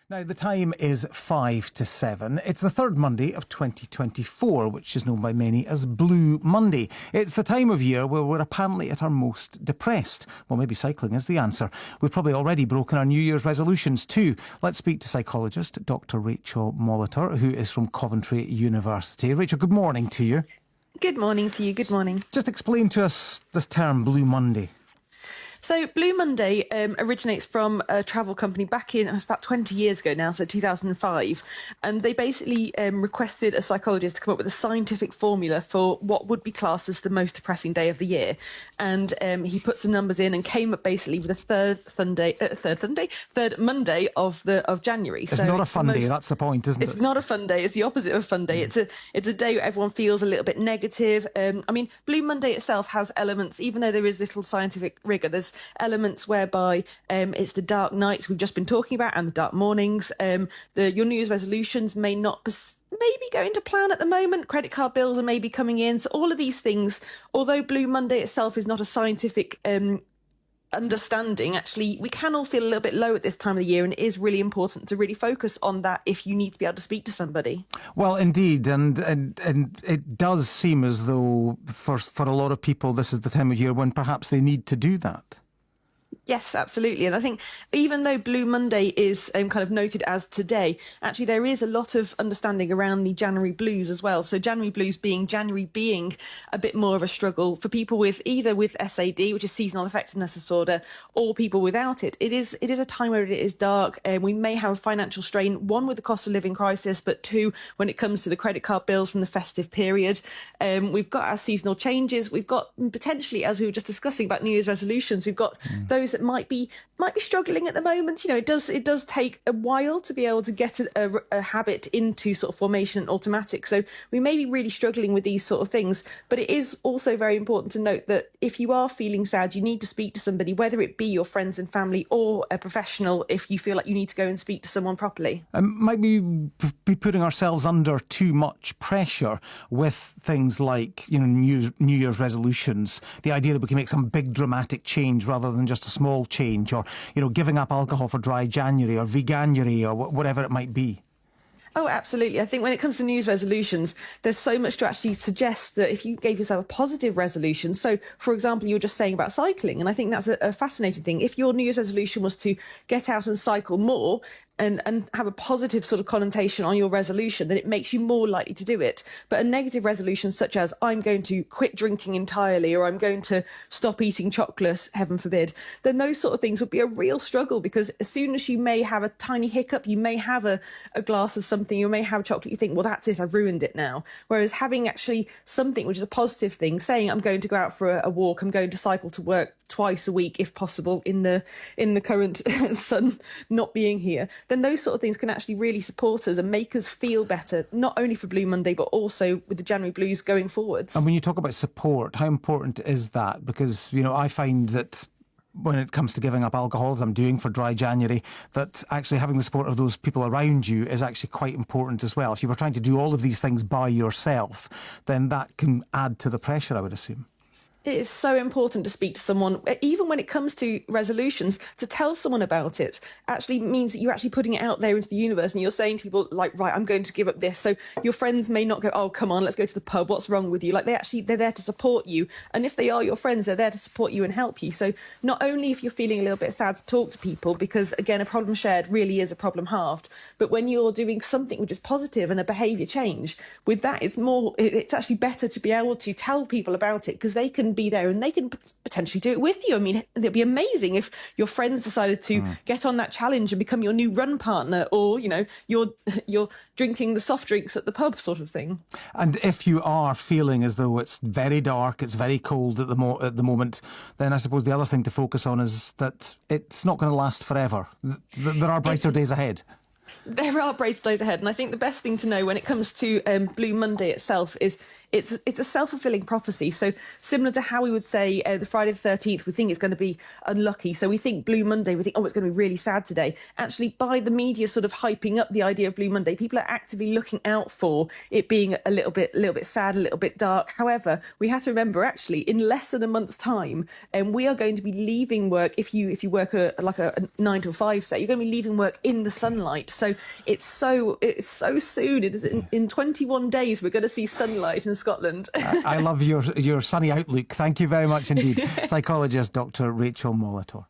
Now, the time is 5 to 7. It's the third Monday of 2024, which is known by many as Blue Monday. It's the time of year where we're apparently at our most depressed. Well, maybe cycling is the answer. We've probably already broken our New Year's resolutions too. Let's speak to psychologist Dr. Rachael Molitor, who is from Coventry University. Rachel, good morning to you. Good morning to you. Good morning. Just explain to us this term, Blue Monday. So Blue Monday originates from a travel company back in, it was about 20 years ago now, so 2005. And they basically requested a psychologist to come up with a scientific formula for what would be classed as the most depressing day of the year. And he put some numbers in and came up basically with a third Monday of January. It's not a fun day, that's the point, isn't it? It's not a fun day, it's the opposite of a fun day. It's a day where everyone feels a little bit negative. Blue Monday itself has elements, even though there is little scientific rigour, there's elements whereby it's the dark nights we've just been talking about and the dark mornings. Your New Year's resolutions may not maybe going to plan at the moment. Credit card bills are maybe coming in. So all of these things, although Blue Monday itself is not a scientific understanding, actually we can all feel a little bit low at this time of the year, and it is really important to really focus on that if you need to be able to speak to somebody. Well, indeed, and it does seem as though for a lot of people this is the time of year when perhaps they need to do that. Yes, absolutely. And I think even though Blue Monday is kind of noted as today, actually there is a lot of understanding around the January blues as well. So January blues being a bit more of a struggle for people with either with SAD, which is seasonal affectiveness disorder, or people without it. It is a time where it is dark, and we may have a financial strain, one with the cost of living crisis, but two, when it comes to the credit card bills from the festive period. We've got our seasonal changes. We've got potentially, as we were just discussing about New Year's resolutions, we've got those that might be struggling at the moment. You know, it does take a while to be able to get a habit into sort of formation and automatic. So we may be really struggling with these sort of things, but it is also very important to note that if you are feeling sad, you need to speak to somebody, whether it be your friends and family or a professional, if you feel like you need to go and speak to someone properly. Might we be putting ourselves under too much pressure with things like, you know, New Year's resolutions, the idea that we can make some big dramatic change rather than just a small change, or, you know, giving up alcohol for dry January or veganuary or whatever it might be? Oh, absolutely. I think when it comes to New Year's resolutions, there's so much to actually suggest that if you gave yourself a positive resolution. So, for example, you were just saying about cycling, and I think that's a fascinating thing. If your New Year's resolution was to get out and cycle more, and have a positive sort of connotation on your resolution, then it makes you more likely to do it. But a negative resolution such as I'm going to quit drinking entirely, or I'm going to stop eating chocolate, heaven forbid, then those sort of things would be a real struggle, because as soon as you may have a tiny hiccup, you may have a glass of something, you may have chocolate, you think, well, that's it, I've ruined it now. Whereas having actually something which is a positive thing, saying I'm going to go out for a walk, I'm going to cycle to work twice a week if possible in the current sun not being here, then those sort of things can actually really support us and make us feel better, not only for Blue Monday but also with the January blues going forwards. And when you talk about support, how important is that? Because, you know, I find that when it comes to giving up alcohol, as I'm doing for dry January, that actually having the support of those people around you is actually quite important as well. If you were trying to do all of these things by yourself, then that can add to the pressure, I would assume. It is so important to speak to someone, even when it comes to resolutions. To tell someone about it actually means that you're actually putting it out there into the universe, and you're saying to people like, right, I'm going to give up this. So your friends may not go, oh, come on, let's go to the pub, what's wrong with you? Like, they're there to support you. And if they are your friends, they're there to support you and help you. So not only if you're feeling a little bit sad to talk to people, because again, a problem shared really is a problem halved, but when you're doing something which is positive and a behaviour change, with that, it's actually better to be able to tell people about it, because they can be there and they can potentially do it with you. I mean, it'd be amazing if your friends decided to get on that challenge and become your new run partner, or, you know, you're drinking the soft drinks at the pub sort of thing. And if you are feeling as though it's very dark, it's very cold at the moment, then I suppose the other thing to focus on is that it's not going to last forever. There are brighter days ahead. There are brighter days ahead, and I think the best thing to know when it comes to Blue Monday itself is it's a self-fulfilling prophecy. So similar to how we would say the Friday the 13th, we think it's going to be unlucky. So we think Blue Monday, we think, oh, it's going to be really sad today. Actually, by the media sort of hyping up the idea of Blue Monday, people are actively looking out for it being a little bit sad, a little bit dark. However, we have to remember, actually, in less than a month's time, we are going to be leaving work. If you work a 9 to 5, say, you're going to be leaving work in the sunlight. So it's so soon. It is in 21 days we're going to see sunlight in Scotland. I love your sunny outlook. Thank you very much indeed. Psychologist Dr. Rachael Molitor.